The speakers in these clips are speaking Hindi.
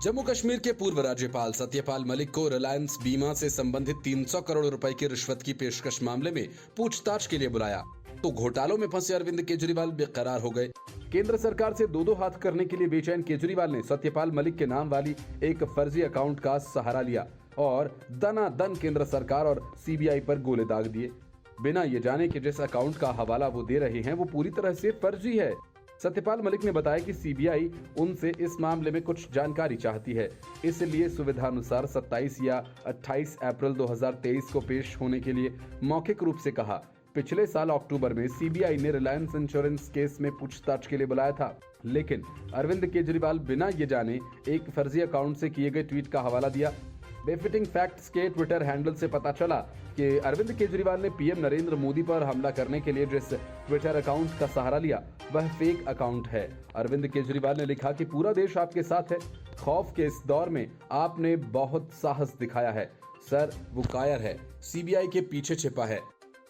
जम्मू कश्मीर के पूर्व राज्यपाल सत्यपाल मलिक को रिलायंस बीमा से संबंधित 300 करोड़ रुपए की रिश्वत की पेशकश मामले में पूछताछ के लिए बुलाया तो घोटालों में फंसे अरविंद केजरीवाल बेकरार हो गए। केंद्र सरकार से दो हाथ करने के लिए बेचैन केजरीवाल ने सत्यपाल मलिक के नाम वाली एक फर्जी अकाउंट का सहारा लिया और दनादन केंद्र सरकार और सीबीआई पर गोले दाग दिए, बिना ये जाने कि जिस अकाउंट का हवाला वो दे रहे हैं वो पूरी तरह से फर्जी है। सत्यपाल मलिक ने बताया कि सीबीआई उनसे इस मामले में कुछ जानकारी चाहती है, इसलिए सुविधानुसार 27 या 28 अप्रैल 2023 को पेश होने के लिए मौखिक रूप से कहा। पिछले साल अक्टूबर में सीबीआई ने रिलायंस इंश्योरेंस केस में पूछताछ के लिए बुलाया था, लेकिन अरविंद केजरीवाल बिना ये जाने एक फर्जी अकाउंट से किए गए ट्वीट का हवाला दिया। बेफिटिंग फैक्ट्स के ट्विटर हैंडल से पता चला कि अरविंद केजरीवाल ने पीएम नरेंद्र मोदी पर हमला करने के लिए जिस ट्विटर अकाउंट का सहारा लिया वह फेक अकाउंट है। अरविंद केजरीवाल ने लिखा कि पूरा देश आपके साथ है, खौफ के इस दौर में आपने बहुत साहस दिखाया है सर, वो कायर है, सीबीआई के पीछे छिपा है।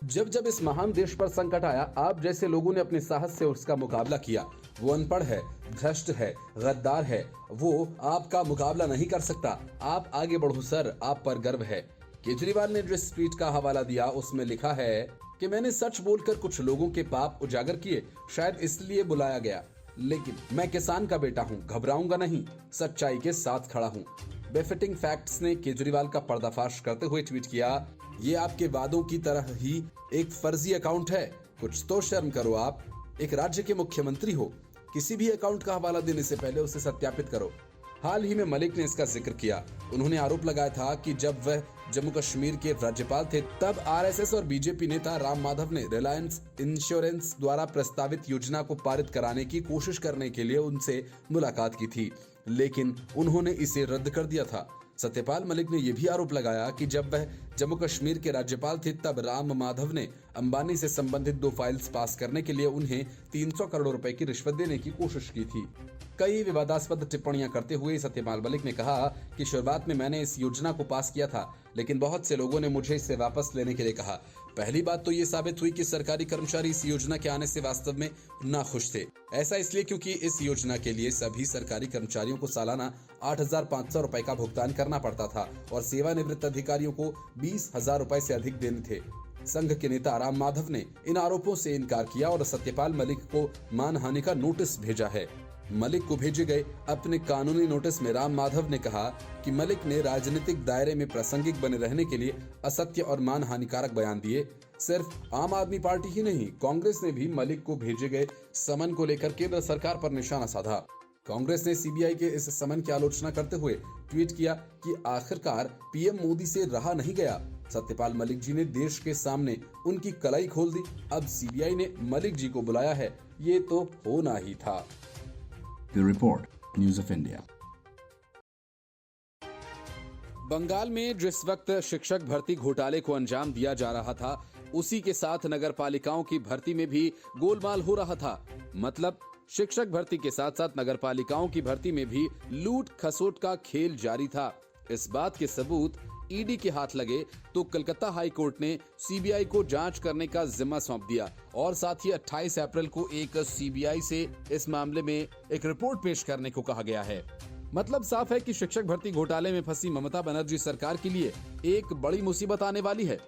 जब जब इस महान देश पर संकट आया, आप जैसे लोगों ने अपने साहस से उसका मुकाबला किया। वो अनपढ़ है, भ्रष्ट है, गद्दार है, वो आपका मुकाबला नहीं कर सकता। आप आगे बढ़ो सर, आप पर गर्व है। केजरीवाल ने जिस ट्वीट का हवाला दिया उसमें लिखा है कि मैंने सच बोलकर कुछ लोगों के पाप उजागर किए, शायद इसलिए बुलाया गया, लेकिन मैं किसान का बेटा हूँ, घबराऊंगा नहीं, सच्चाई के साथ खड़ा हूँ। बेफिटिंग फैक्ट्स ने केजरीवाल का पर्दाफाश करते हुए ट्वीट किया, ये आपके वादों की तरह ही एक फर्जी अकाउंट है, कुछ तो शर्म करो आप, एक राज्य के मुख्यमंत्री हो, किसी भी अकाउंट का हवाला देने से पहले उसे सत्यापित करो। हाल ही में मलिक ने इसका जिक्र किया। उन्होंने आरोप लगाया था कि जब वह जम्मू कश्मीर के राज्यपाल थे तब आरएसएस और बीजेपी नेता राम माधव ने रिलायंस इंश्योरेंस द्वारा प्रस्तावित योजना को पारित कराने की कोशिश करने के लिए उनसे मुलाकात की थी, लेकिन उन्होंने इसे रद्द कर दिया था। सत्यपाल मलिक ने यह भी आरोप लगाया कि जब वह जम्मू कश्मीर के राज्यपाल थे तब राम माधव ने अंबानी से संबंधित 2 फाइल्स पास करने के लिए उन्हें 300 करोड़ रुपए की रिश्वत देने की कोशिश की थी। कई विवादास्पद टिप्पणियां करते हुए सत्यपाल मलिक ने कहा कि शुरुआत में मैंने इस योजना को पास किया था, लेकिन बहुत से लोगों ने मुझे इसे वापस लेने के लिए कहा। पहली बात तो ये साबित हुई कि सरकारी कर्मचारी इस योजना के आने से वास्तव में नाखुश थे। ऐसा इसलिए क्योंकि इस योजना के लिए सभी सरकारी कर्मचारियों को सालाना 8,500 रुपए का भुगतान करना पड़ता था और सेवानिवृत्त अधिकारियों को 20,000 रुपए से अधिक देने थे। संघ के नेता राम माधव ने इन आरोपों से इनकार किया और सत्यपाल मलिक को मानहानि का नोटिस भेजा है। मलिक को भेजे गए अपने कानूनी नोटिस में राम माधव ने कहा कि मलिक ने राजनीतिक दायरे में प्रासंगिक बने रहने के लिए असत्य और मानहानिकारक बयान दिए। सिर्फ आम आदमी पार्टी ही नहीं, कांग्रेस ने भी मलिक को भेजे गए समन को लेकर केंद्र सरकार पर निशाना साधा। कांग्रेस ने सीबीआई के इस समन की आलोचना करते हुए ट्वीट किया कि आखिरकार पीएम मोदी से रहा नहीं गया। सत्यपाल मलिक जी ने देश के सामने उनकी कलाई खोल दी, अब सीबीआई ने मलिक जी को बुलाया है, ये तो होना ही था। The report, News of India. Bengal में जिस वक्त शिक्षक भर्ती घोटाले को अंजाम दिया जा रहा था, उसी के साथ नगर पालिकाओं की भर्ती में भी गोलमाल हो रहा था। मतलब शिक्षक भर्ती के साथ साथ नगर पालिकाओं की भर्ती में भी लूट खसोट का खेल जारी था। इस बात के सबूत ईडी के हाथ लगे तो कलकत्ता हाई कोर्ट ने सीबीआई को जांच करने का जिम्मा सौंप दिया और साथ ही 28 अप्रैल को एक सीबीआई से इस मामले में एक रिपोर्ट पेश करने को कहा गया है। मतलब साफ है कि शिक्षक भर्ती घोटाले में फंसी ममता बनर्जी सरकार के लिए एक बड़ी मुसीबत आने वाली है।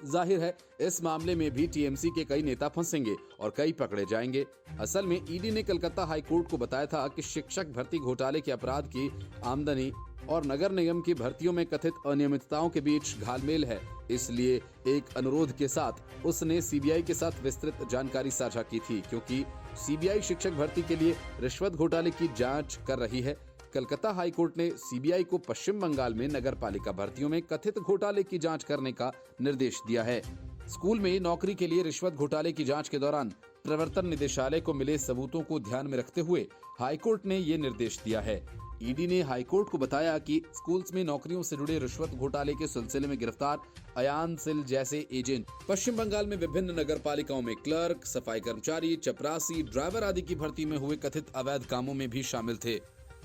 जाहिर है इस मामले में भी टीएमसी के कई नेता फंसेंगे और कई पकड़े जाएंगे। असल में ईडी ने कलकत्ता हाई कोर्ट को बताया था कि शिक्षक भर्ती घोटाले के अपराध की आमदनी और नगर निगम की भर्तियों में कथित अनियमितताओं के बीच घालमेल है, इसलिए एक अनुरोध के साथ उसने सीबीआई के साथ विस्तृत जानकारी साझा की थी। क्योंकि सीबीआई शिक्षक भर्ती के लिए रिश्वत घोटाले की जांच कर रही है, कलकत्ता हाई कोर्ट ने सीबीआई को पश्चिम बंगाल में नगर पालिका भर्तियों में कथित घोटाले की जांच करने का निर्देश दिया है। स्कूल में नौकरी के लिए रिश्वत घोटाले की जांच के दौरान प्रवर्तन निदेशालय को मिले सबूतों को ध्यान में रखते हुए हाईकोर्ट ने ये निर्देश दिया है। ईडी ने हाईकोर्ट को बताया कि स्कूल्स में नौकरियों से जुड़े रिश्वत घोटाले के सिलसिले में गिरफ्तार अयान सिल जैसे एजेंट पश्चिम बंगाल में विभिन्न नगर पालिकाओं में क्लर्क, सफाई कर्मचारी, चपरासी, ड्राइवर आदि की भर्ती में हुए कथित अवैध कामों में भी शामिल थे।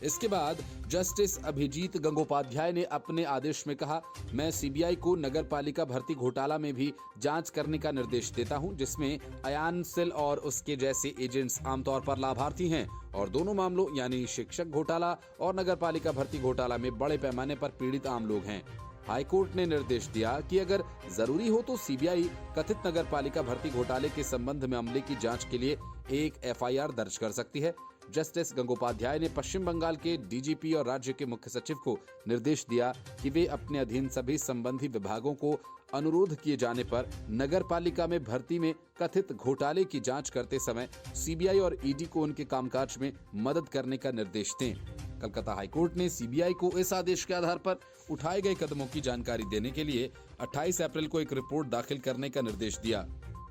इसके बाद जस्टिस अभिजीत गंगोपाध्याय ने अपने आदेश में कहा, मैं सीबीआई को नगर पालिका भर्ती घोटाला में भी जांच करने का निर्देश देता हूं, जिसमें अयान सिल और उसके जैसे एजेंट्स आमतौर पर लाभार्थी हैं और दोनों मामलों यानी शिक्षक घोटाला और नगर पालिका भर्ती घोटाला में बड़े पैमाने पर पीड़ित आम लोग हैं। हाईकोर्ट ने निर्देश दिया कि अगर जरूरी हो तो सीबीआई कथित नगर पालिका भर्ती घोटाले के संबंध में मामले की जांच के लिए एक एफआईआर दर्ज कर सकती है। जस्टिस गंगोपाध्याय ने पश्चिम बंगाल के डीजीपी और राज्य के मुख्य सचिव को निर्देश दिया कि वे अपने अधीन सभी संबंधी विभागों को अनुरोध किए जाने पर नगर पालिका में भर्ती में कथित घोटाले की जांच करते समय सीबीआई और ईडी को उनके कामकाज में मदद करने का निर्देश दें। कलकत्ता हाईकोर्ट ने सीबीआई को इस आदेश के आधार पर उठाए गए कदमों की जानकारी देने के लिए 28 अप्रैल को एक रिपोर्ट दाखिल करने का निर्देश दिया।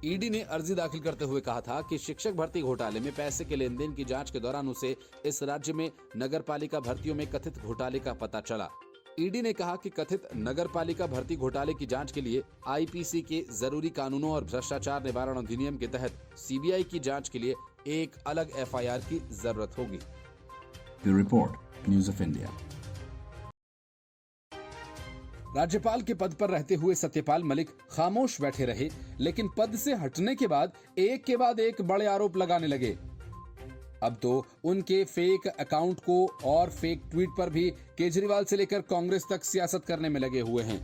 ईडी ने अर्जी दाखिल करते हुए कहा था कि शिक्षक भर्ती घोटाले में पैसे के लेन देन की जांच के दौरान उसे इस राज्य में नगर पालिका भर्तियों में कथित घोटाले का पता चला। ईडी ने कहा कि कथित नगर पालिका भर्ती घोटाले की जांच के लिए आईपीसी के जरूरी कानूनों और भ्रष्टाचार निवारण अधिनियम के तहत सीबीआई की जांच के लिए एक अलग एफआईआर की जरूरत होगी। The report, News of India. राज्यपाल के पद पर रहते हुए सत्यपाल मलिक खामोश बैठे रहे, लेकिन पद से हटने के बाद एक बड़े आरोप लगाने लगे। अब तो उनके फेक अकाउंट को और फेक ट्वीट पर भी केजरीवाल से लेकर कांग्रेस तक सियासत करने में लगे हुए हैं।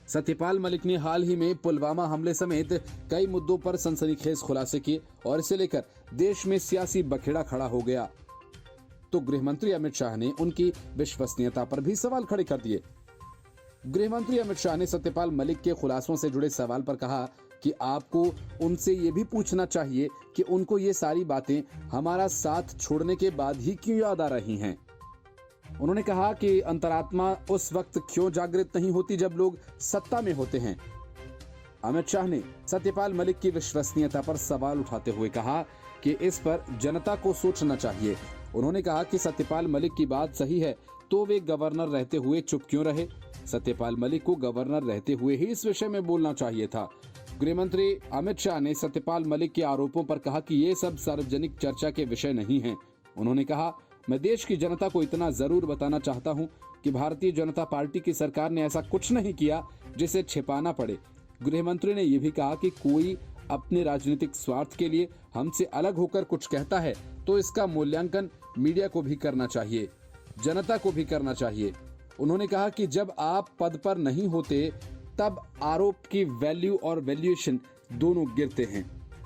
सत्यपाल मलिक ने हाल ही में पुलवामा हमले समेत कई मुद्दों पर सनसनीखेज खुलासे किए और इसे लेकर देश में सियासी बखेड़ा खड़ा हो गया। तो गृहमंत्री अमित शाह ने उनकी विश्वसनीयता पर भी सवाल खड़े कर दिए। गृहमंत्री अमित शाह ने सत्यपाल मलिक के खुलासों से जुड़े सवाल पर कहा कि आपको उनसे ये भी पूछना चाहिए कि उनको ये सारी बातें हमारा साथ छोड़ने के बाद ही क्यों याद आ रही हैं। उन्होंने कहा कि अंतरात्मा उस वक्त क्यों जागृत नहीं होती जब लोग सत्ता में होते हैं। अमित शाह ने सत्यपाल मलिक की विश्वसनीयता पर सवाल उठाते हुए कहा कि इस पर जनता को सोचना चाहिए। उन्होंने कहा कि सत्यपाल मलिक की बात सही है तो वे गवर्नर रहते हुए चुप क्यों रहे। सत्यपाल मलिक को गवर्नर रहते हुए ही इस विषय में बोलना चाहिए था। गृहमंत्री अमित शाह ने सत्यपाल मलिक के आरोपों पर कहा कि ये सब सार्वजनिक चर्चा के विषय नहीं हैं। उन्होंने कहा, मैं देश की जनता को इतना जरूर बताना चाहता हूं कि भारतीय जनता पार्टी की सरकार ने ऐसा कुछ नहीं किया जिसे छिपाना पड़े। गृहमंत्री ने यह भी कहा कि कोई अपने राजनीतिक स्वार्थ के लिए हमसे अलग होकर कुछ कहता है तो इसका मूल्यांकन मीडिया को भी करना चाहिए, जनता को भी करना चाहिए। उन्होंने कहा कि जब आप पद पर नहीं होते तब आरोप की वैल्यू और वैल्यूएशन दोनों गिरते हैं।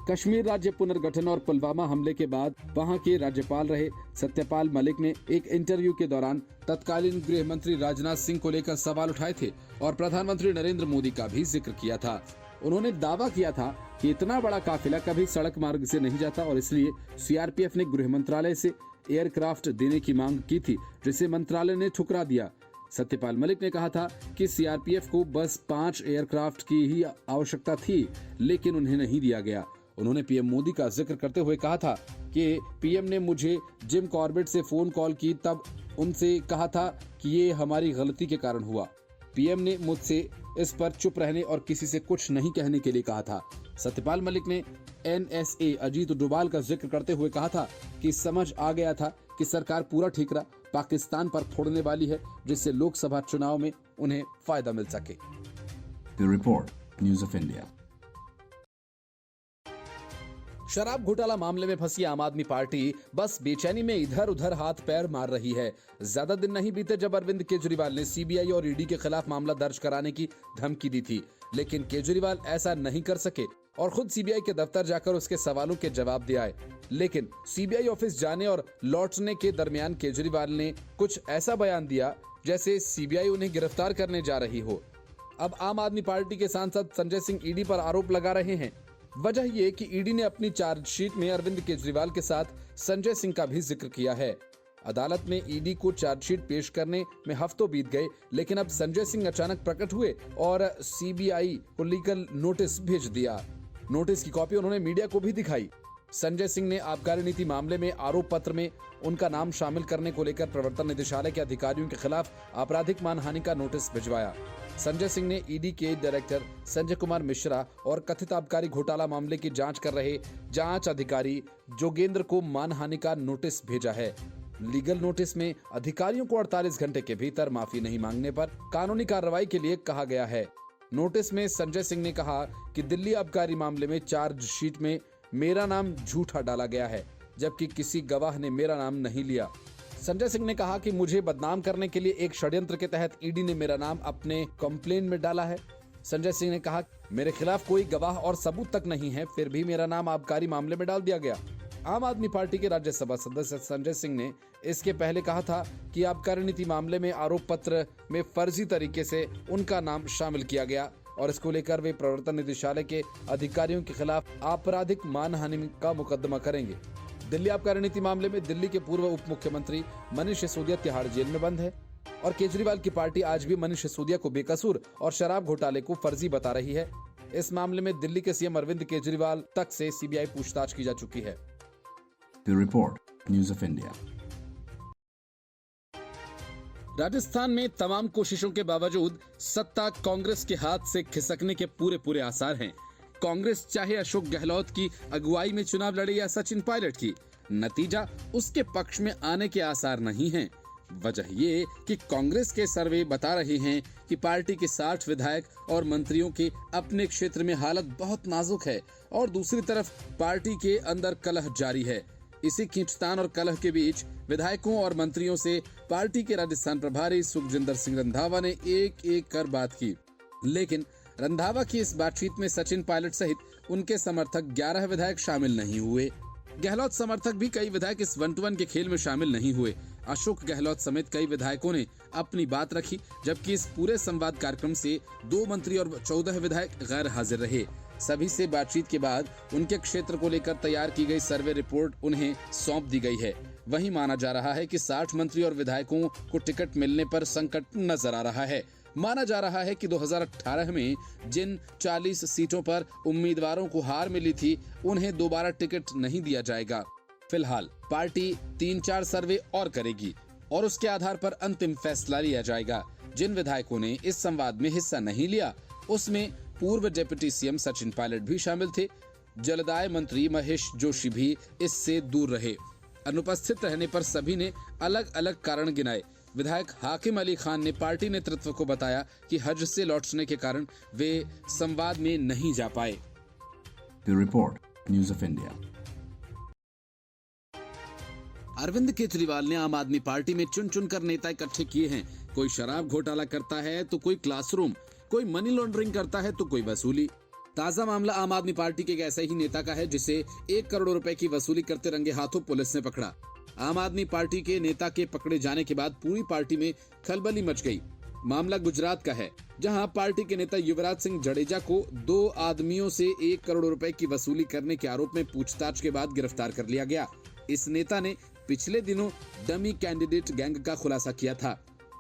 कश्मीर राज्य पुनर्गठन और पुलवामा हमले के बाद वहां के राज्यपाल रहे सत्यपाल मलिक ने एक इंटरव्यू के दौरान तत्कालीन गृह मंत्री राजनाथ सिंह को लेकर सवाल उठाए थे और प्रधानमंत्री नरेंद्र मोदी का भी जिक्र किया था। उन्होंने दावा किया था कि इतना बड़ा काफिला कभी सड़क मार्ग से नहीं जाता और इसलिए सीआरपीएफ ने गृह मंत्रालय से एयरक्राफ्ट देने की मांग की थी, जिसे मंत्रालय ने ठुकरा दिया। सत्यपाल मलिक ने कहा था कि सीआरपीएफ को बस 5 एयरक्राफ्ट की ही आवश्यकता थी, लेकिन उन्हें नहीं दिया गया। उन्होंने पीएम मोदी का जिक्र करते हुए कहा था कि पीएम ने मुझे जिम कॉर्बेट से फोन कॉल की, तब उनसे कहा था कि ये हमारी गलती के कारण हुआ। पीएम ने मुझसे इस पर चुप रहने और किसी से कुछ नहीं कहने के लिए कहा था। सत्यपाल मलिक ने एनएसए अजीत डोभाल का जिक्र करते हुए कहा था कि समझ आ गया था कि सरकार पूरा ठीकरा पाकिस्तान पर फोड़ने वाली है, जिससे लोकसभा चुनाव में उन्हें फायदा मिल सके। The report, News of India. शराब घोटाला मामले में फंसी आम आदमी पार्टी बस बेचैनी में इधर उधर हाथ पैर मार रही है। ज्यादा दिन नहीं बीते जब अरविंद केजरीवाल ने सीबीआई और ईडी के खिलाफ मामला दर्ज कराने की धमकी दी थी, लेकिन केजरीवाल ऐसा नहीं कर सके और खुद सीबीआई के दफ्तर जाकर उसके सवालों के जवाब दे आए। लेकिन सीबीआई ऑफिस जाने और लौटने के दरमियान केजरीवाल ने कुछ ऐसा बयान दिया जैसे सीबीआई उन्हें गिरफ्तार करने जा रही हो। अब आम आदमी पार्टी के सांसद संजय सिंह ईडी पर आरोप लगा रहे हैं। वजह ये कि ईडी ने अपनी चार्जशीट में अरविंद केजरीवाल के साथ संजय सिंह का भी जिक्र किया है। अदालत में ईडी को चार्जशीट पेश करने में हफ्तों बीत गए, लेकिन अब संजय सिंह अचानक प्रकट हुए और सीबीआई को लीगल नोटिस भेज दिया। नोटिस की कॉपी उन्होंने मीडिया को भी दिखाई। संजय सिंह ने आबकारी नीति मामले में आरोप पत्र में उनका नाम शामिल करने को लेकर प्रवर्तन निदेशालय के अधिकारियों के खिलाफ आपराधिक मानहानि का नोटिस भिजवाया। संजय सिंह ने ईडी के डायरेक्टर संजय कुमार मिश्रा और कथित आबकारी घोटाला मामले की जांच कर रहे जांच अधिकारी जोगेंद्र को मानहानि का नोटिस भेजा है। लीगल नोटिस में अधिकारियों को 48 घंटे के भीतर माफी नहीं मांगने पर कानूनी कार्रवाई के लिए कहा गया है। नोटिस में संजय सिंह ने कहा कि दिल्ली आबकारी मामले में चार्जशीट में मेरा नाम झूठा डाला गया है, जबकि किसी गवाह ने मेरा नाम नहीं लिया। संजय सिंह ने कहा कि मुझे बदनाम करने के लिए एक षड्यंत्र के तहत ईडी ने मेरा नाम अपने कंप्लेन में डाला है। संजय सिंह ने कहा मेरे खिलाफ कोई गवाह और सबूत तक नहीं है, फिर भी मेरा नाम आबकारी मामले में डाल दिया गया। आम आदमी पार्टी के राज्यसभा सदस्य संजय सिंह ने इसके पहले कहा था कि आबकारी नीति मामले में आरोप पत्र में फर्जी तरीके से उनका नाम शामिल किया गया और इसको लेकर वे प्रवर्तन निदेशालय के अधिकारियों के खिलाफ आपराधिक मानहानि का मुकदमा करेंगे। दिल्ली आबकारी नीति मामले में दिल्ली के पूर्व उप मुख्यमंत्री मनीष सिसोदिया तिहाड़ जेल में बंद है और केजरीवाल की पार्टी आज भी मनीष सिसोदिया को बेकसूर और शराब घोटाले को फर्जी बता रही है। इस मामले में दिल्ली के सीएम अरविंद केजरीवाल तक से सीबीआई पूछताछ की जा चुकी है। The report, News of India. Rajasthan में तमाम कोशिशों के बावजूद सत्ता कांग्रेस के हाथ से खिसकने के पूरे आसार हैं। कांग्रेस चाहे अशोक गहलोत की अगुवाई में चुनाव लड़े या सचिन पायलट की, नतीजा उसके पक्ष में आने के आसार नहीं हैं। वजह ये कि कांग्रेस के सर्वे बता रहे हैं कि पार्टी के 60 विधायक और मंत्रियों के अपने क्षेत्र में हालत बहुत नाजुक है और दूसरी तरफ पार्टी के अंदर कलह जारी है। इसी खींचतान और कलह के बीच विधायकों और मंत्रियों से पार्टी के राजस्थान प्रभारी सुखजिंदर सिंह रंधावा ने एक कर बात की, लेकिन रंधावा की इस बातचीत में सचिन पायलट सहित उनके समर्थक 11 विधायक शामिल नहीं हुए। गहलोत समर्थक भी कई विधायक इस 1-to-1 के खेल में शामिल नहीं हुए। अशोक गहलोत समेत कई विधायकों ने अपनी बात रखी, जबकि इस पूरे संवाद कार्यक्रम से 2 मंत्री और 14 विधायक गैर हाजिर रहे। सभी से बातचीत के बाद उनके क्षेत्र को लेकर तैयार की गई सर्वे रिपोर्ट उन्हें सौंप दी गई है। वहीं माना जा रहा है कि 60 मंत्री और विधायकों को टिकट मिलने पर संकट नजर आ रहा है। माना जा रहा है कि 2018 में जिन 40 सीटों पर उम्मीदवारों को हार मिली थी, उन्हें दोबारा टिकट नहीं दिया जाएगा। फिलहाल पार्टी 3-4 सर्वे और करेगी और उसके आधार पर अंतिम फैसला लिया जाएगा। जिन विधायकों ने इस संवाद में हिस्सा नहीं लिया, उसमें पूर्व डिप्टी सीएम सचिन पायलट भी शामिल थे। जलदाय मंत्री महेश जोशी भी इससे दूर रहे। अनुपस्थित रहने पर सभी ने अलग अलग कारण गिनाए। विधायक हाकिम अली खान ने पार्टी नेतृत्व को बताया कि हज से लौटने के कारण वे संवाद में नहीं जा पाए। The report, News of India. Arvind Kejriwal ने आम आदमी पार्टी में चुन कर नेता इकट्ठे किए हैं। कोई शराब घोटाला करता है तो कोई क्लासरूम, कोई मनी लॉन्ड्रिंग करता है तो कोई वसूली। ताजा मामला आम आदमी पार्टी के एक ऐसे ही नेता का है जिसे 1 करोड़ रुपए की वसूली करते रंगे हाथों पुलिस ने पकड़ा। आम आदमी पार्टी के नेता के पकड़े जाने के बाद पूरी पार्टी में खलबली मच गई। मामला गुजरात का है, जहां पार्टी के नेता युवराज सिंह जडेजा को 2 आदमियों से 1 करोड़ रुपए की वसूली करने के आरोप में पूछताछ के बाद गिरफ्तार कर लिया गया। इस नेता ने पिछले दिनों डमी कैंडिडेट गैंग का खुलासा किया था,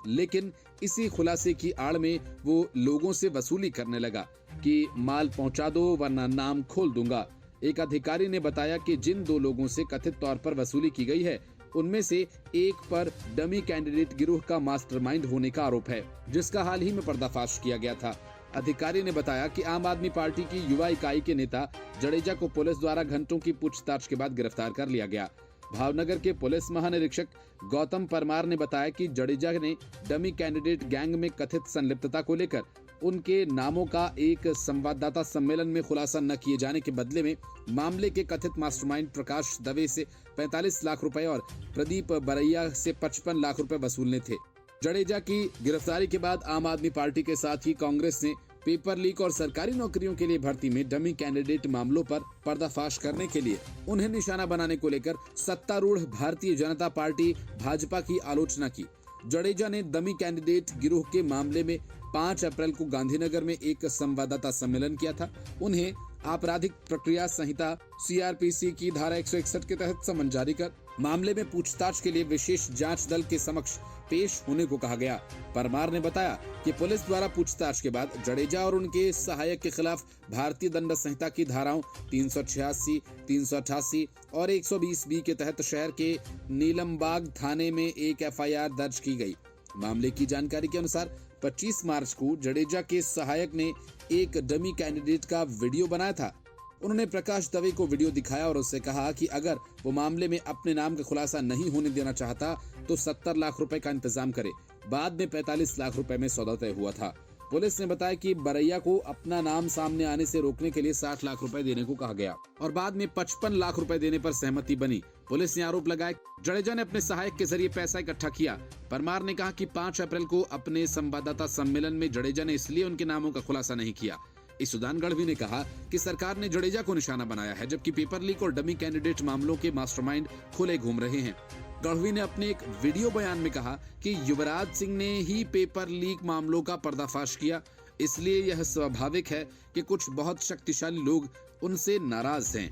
लेकिन इसी खुलासे की आड़ में वो लोगों से वसूली करने लगा कि माल पहुंचा दो वरना नाम खोल दूंगा। एक अधिकारी ने बताया कि जिन 2 लोगों से कथित तौर पर वसूली की गई है, उनमें से एक पर डमी कैंडिडेट गिरोह का मास्टरमाइंड होने का आरोप है, जिसका हाल ही में पर्दाफाश किया गया था। अधिकारी ने बताया कि आम आदमी पार्टी की युवा इकाई के नेता जडेजा को पुलिस द्वारा घंटों की पूछताछ के बाद गिरफ्तार कर लिया गया। भावनगर के पुलिस महानिरीक्षक गौतम परमार ने बताया कि जडेजा ने डमी कैंडिडेट गैंग में कथित संलिप्तता को लेकर उनके नामों का एक संवाददाता सम्मेलन में खुलासा न किए जाने के बदले में मामले के कथित मास्टरमाइंड प्रकाश दवे से 45 लाख रुपए और प्रदीप बरैया से 55 लाख रुपए वसूलने थे। जडेजा की गिरफ्तारी के बाद आम आदमी पार्टी के साथ ही कांग्रेस ने पेपर लीक और सरकारी नौकरियों के लिए भर्ती में डमी कैंडिडेट मामलों पर पर्दाफाश करने के लिए उन्हें निशाना बनाने को लेकर सत्तारूढ़ भारतीय जनता पार्टी भाजपा की आलोचना की। जडेजा ने डमी कैंडिडेट गिरोह के मामले में 5 अप्रैल को गांधीनगर में एक संवाददाता सम्मेलन किया था। उन्हें आपराधिक प्रक्रिया संहिता सीआरपीसी की धारा 161 के तहत समन जारी कर मामले में पूछताछ के लिए विशेष जांच दल के समक्ष पेश होने को कहा गया। परमार ने बताया कि पुलिस द्वारा पूछताछ के बाद जडेजा और उनके सहायक के खिलाफ भारतीय दंड संहिता की धाराओं 386, 388 और 120B के तहत शहर के नीलमबाग थाने में एक एफआईआर दर्ज की गई। मामले की जानकारी के अनुसार 25 मार्च को जडेजा के सहायक ने एक डमी कैंडिडेट का वीडियो बनाया था, उन्होंने प्रकाश दवे को वीडियो दिखाया और उससे कहा कि अगर वो मामले में अपने नाम का खुलासा नहीं होने देना चाहता तो 70 लाख रुपए का इंतजाम करे। बाद में 45 लाख रुपए में सौदा तय हुआ था। पुलिस ने बताया कि बरैया को अपना नाम सामने आने से रोकने के लिए 60 लाख रुपए देने को कहा गया और बाद में 55 लाख रुपए देने पर सहमति बनी। पुलिस ने आरोप लगाया जडेजा ने अपने सहायक के जरिए पैसा इकट्ठा किया। परमार ने कहा कि 5 अप्रैल को अपने संवाददाता सम्मेलन में जडेजा ने इसलिए उनके नामों का खुलासा नहीं किया। ईसुदान गढ़वी ने कहा कि सरकार ने जडेजा को निशाना बनाया है, जबकि पेपर लीक और डमी कैंडिडेट मामलों के मास्टरमाइंड खुले घूम रहे हैं। गढ़वी ने अपने एक वीडियो बयान में कहा कि युवराज सिंह ने ही पेपर लीक मामलों का पर्दाफाश किया, इसलिए यह स्वाभाविक है कि कुछ बहुत शक्तिशाली लोग उनसे नाराज हैं।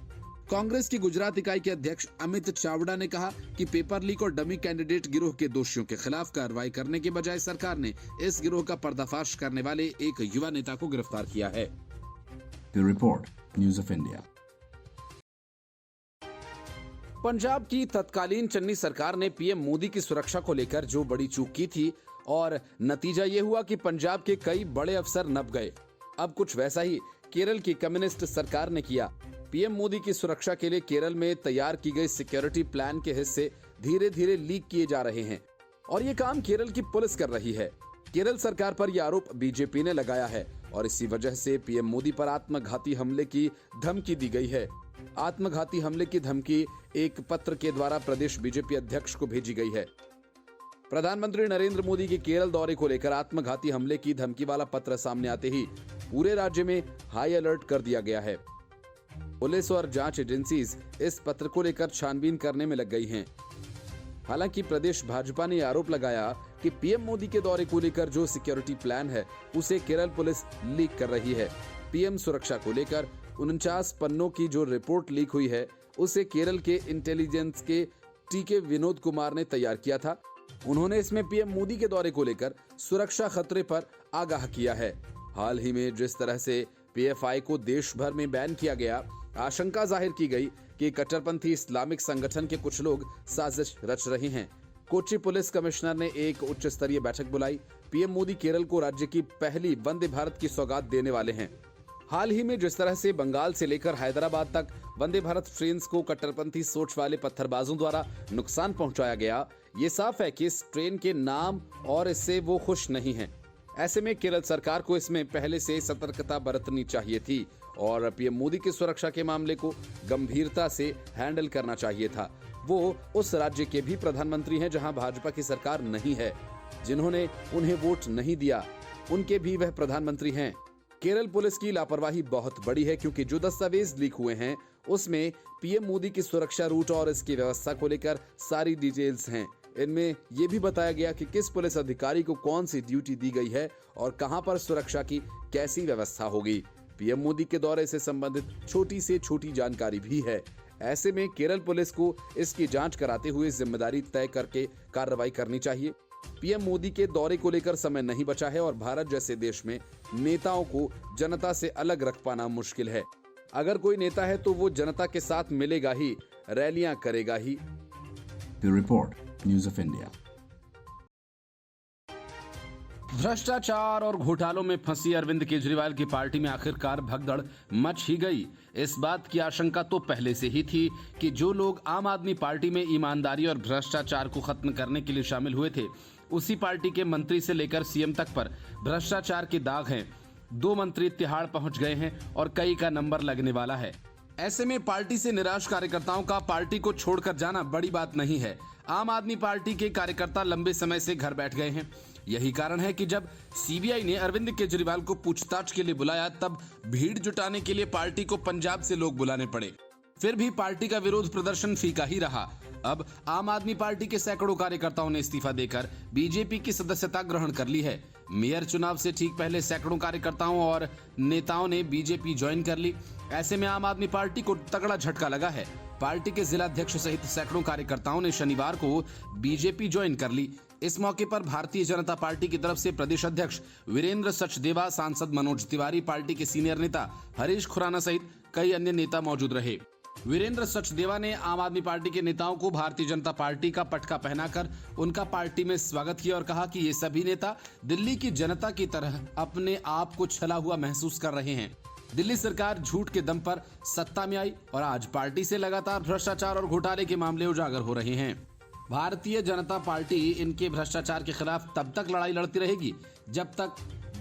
कांग्रेस की गुजरात इकाई के अध्यक्ष अमित चावड़ा ने कहा कि पेपर लीक और डमी कैंडिडेट गिरोह के दोषियों के खिलाफ कार्रवाई करने के बजाय सरकार ने इस गिरोह का पर्दाफाश करने वाले एक युवा नेता को गिरफ्तार किया है। The report, News of India. Punjab की तत्कालीन चन्नी सरकार ने पीएम मोदी की सुरक्षा को लेकर जो बड़ी चूक की थी और नतीजा ये हुआ कि पंजाब के कई बड़े अफसर नप गए। अब कुछ वैसा ही केरल की कम्युनिस्ट सरकार ने किया। पीएम मोदी की सुरक्षा के लिए केरल में तैयार की गई सिक्योरिटी प्लान के हिस्से धीरे धीरे लीक किए जा रहे हैं और ये काम केरल की पुलिस कर रही है। केरल सरकार पर यह आरोप बीजेपी ने लगाया है और इसी वजह से पीएम मोदी पर आत्मघाती हमले की धमकी दी गई है। आत्मघाती हमले की धमकी एक पत्र के द्वारा प्रदेश बीजेपी अध्यक्ष को भेजी गई है। प्रधानमंत्री नरेंद्र मोदी के केरल दौरे को लेकर आत्मघाती हमले की धमकी वाला पत्र सामने आते ही पूरे राज्य में हाई अलर्ट कर दिया गया है। पुलिस और जांच एजेंसीज इस पत्र को लेकर छानबीन करने में लग गई हैं। हालांकि प्रदेश भाजपा ने आरोप लगाया कि पीएम मोदी के दौरे को लेकर जो सिक्योरिटी प्लान है उसे केरल पुलिस लीक कर रही है। पीएम सुरक्षा को लेकर 49 पन्नों की जो रिपोर्ट लीक हुई है उसे केरल के इंटेलिजेंस के टीके विनोद कुमार ने तैयार किया था। उन्होंने इसमें पीएम मोदी के दौरे को लेकर सुरक्षा खतरे पर आगाह किया है। हाल ही में जिस तरह से पीएफआई को देश भर में बैन किया गया, आशंका जाहिर की गई कि कट्टरपंथी इस्लामिक संगठन के कुछ लोग साजिश रच रहे हैं। कोच्चि पुलिस कमिश्नर ने एक उच्च स्तरीय बैठक बुलाई। पीएम मोदी केरल को राज्य की पहली वंदे भारत की सौगात देने वाले हैं। हाल ही में जिस तरह से बंगाल से लेकर हैदराबाद तक वंदे भारत ट्रेन को कट्टरपंथी सोच वाले पत्थरबाजों द्वारा नुकसान पहुंचाया गया, ये साफ है कि इस ट्रेन के नाम और इससे वो खुश नहीं हैं। ऐसे में केरल सरकार को इसमें पहले से सतर्कता बरतनी चाहिए थी और पीएम मोदी की सुरक्षा के मामले को गंभीरता से हैंडल करना चाहिए था। वो उस राज्य के भी प्रधानमंत्री हैं जहां भाजपा की सरकार नहीं है। जिन्होंने उन्हें वोट नहीं दिया उनके भी वह प्रधानमंत्री हैं। केरल पुलिस की लापरवाही बहुत बड़ी है क्योंकि जो दस्तावेज लीक हुए हैं उसमें पीएम मोदी की सुरक्षा रूट और इसकी व्यवस्था को लेकर सारी डिटेल्स हैं। इनमें यह भी बताया गया कि किस पुलिस अधिकारी को कौन सी ड्यूटी दी गई है और कहां पर सुरक्षा की कैसी व्यवस्था होगी। पीएम मोदी के दौरे से संबंधित छोटी से छोटी जानकारी भी है। ऐसे में केरल पुलिस को इसकी जांच कराते हुए जिम्मेदारी तय करके कार्रवाई करनी चाहिए। पीएम मोदी के दौरे को लेकर समय नहीं बचा है और भारत जैसे देश में नेताओं को जनता से अलग रख पाना मुश्किल है। अगर कोई नेता है तो वो जनता के साथ मिलेगा ही, रैलियां करेगा ही। The report, News of India. भ्रष्टाचार और घोटालों में फंसी अरविंद केजरीवाल की पार्टी में आखिरकार भगदड़ मच ही गई। इस बात की आशंका तो पहले से ही थी कि जो लोग आम आदमी पार्टी में ईमानदारी और भ्रष्टाचार को खत्म करने के लिए शामिल हुए थे, उसी पार्टी के मंत्री से लेकर सीएम तक पर भ्रष्टाचार के दाग हैं। 2 मंत्री तिहाड़ पहुंच गए हैं और कई का नंबर लगने वाला है। ऐसे में पार्टी से निराश कार्यकर्ताओं का पार्टी को छोड़कर जाना बड़ी बात नहीं है। आम आदमी पार्टी के कार्यकर्ता लंबे समय से घर बैठ गए हैं। यही कारण है कि जब सीबीआई ने अरविंद केजरीवाल को पूछताछ के लिए बुलाया, तब भीड़ जुटाने के लिए पार्टी को पंजाब से लोग बुलाने पड़े। फिर भी पार्टी का विरोध प्रदर्शन फीका ही रहा। अब आम आदमी पार्टी के सैकड़ों कार्यकर्ताओं ने इस्तीफा देकर बीजेपी की सदस्यता ग्रहण कर ली है। मेयर चुनाव से ठीक पहले सैकड़ों कार्यकर्ताओं और नेताओं ने बीजेपी ज्वाइन कर ली। ऐसे में आम आदमी पार्टी को तगड़ा झटका लगा है। पार्टी के जिला अध्यक्ष सहित सैकड़ों कार्यकर्ताओं ने शनिवार को बीजेपी ज्वाइन कर ली। इस मौके पर भारतीय जनता पार्टी की तरफ से प्रदेश अध्यक्ष वीरेंद्र सचदेवा, सांसद मनोज तिवारी, पार्टी के सीनियर नेता हरीश खुराना सहित कई अन्य नेता मौजूद रहे। वीरेंद्र सचदेवा ने आम आदमी पार्टी के नेताओं को भारतीय जनता पार्टी का पटका पहनाकर उनका पार्टी में स्वागत किया और कहा कि ये सभी नेता दिल्ली की जनता की तरह अपने आप को छला हुआ महसूस कर रहे हैं। दिल्ली सरकार झूठ के दम पर सत्ता में आई और आज पार्टी से लगातार भ्रष्टाचार और घोटाले के मामले उजागर हो रहे हैं। भारतीय जनता पार्टी इनके भ्रष्टाचार के खिलाफ तब तक लड़ाई लड़ती रहेगी जब तक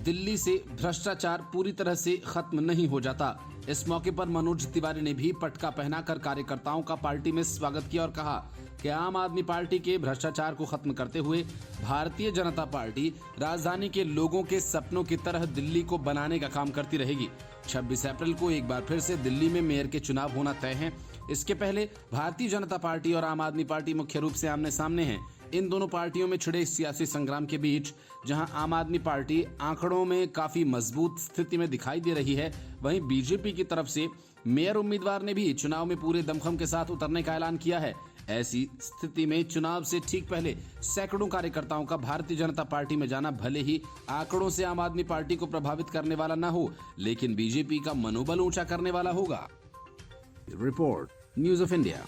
दिल्ली से भ्रष्टाचार पूरी तरह से खत्म नहीं हो जाता। इस मौके पर मनोज तिवारी ने भी पटका पहनाकर कार्यकर्ताओं का पार्टी में स्वागत किया और कहा कि आम आदमी पार्टी के भ्रष्टाचार को खत्म करते हुए भारतीय जनता पार्टी राजधानी के लोगों के सपनों की तरह दिल्ली को बनाने का काम करती रहेगी। 26 अप्रैल को एक बार फिर से दिल्ली में मेयर के चुनाव होना तय है। इसके पहले भारतीय जनता पार्टी और आम आदमी पार्टी मुख्य रूप से आमने सामने हैं। इन दोनों पार्टियों में छिड़े सियासी संग्राम के बीच जहां आम आदमी पार्टी आंकड़ों में काफी मजबूत स्थिति में दिखाई दे रही है, वहीं बीजेपी की तरफ से मेयर उम्मीदवार ने भी चुनाव में पूरे दमखम के साथ उतरने का ऐलान किया है। ऐसी स्थिति में चुनाव से ठीक पहले सैकड़ों कार्यकर्ताओं का भारतीय जनता पार्टी में जाना भले ही आंकड़ों से आम आदमी पार्टी को प्रभावित करने वाला न हो, लेकिन बीजेपी का मनोबल ऊंचा करने वाला होगा। Report news of India.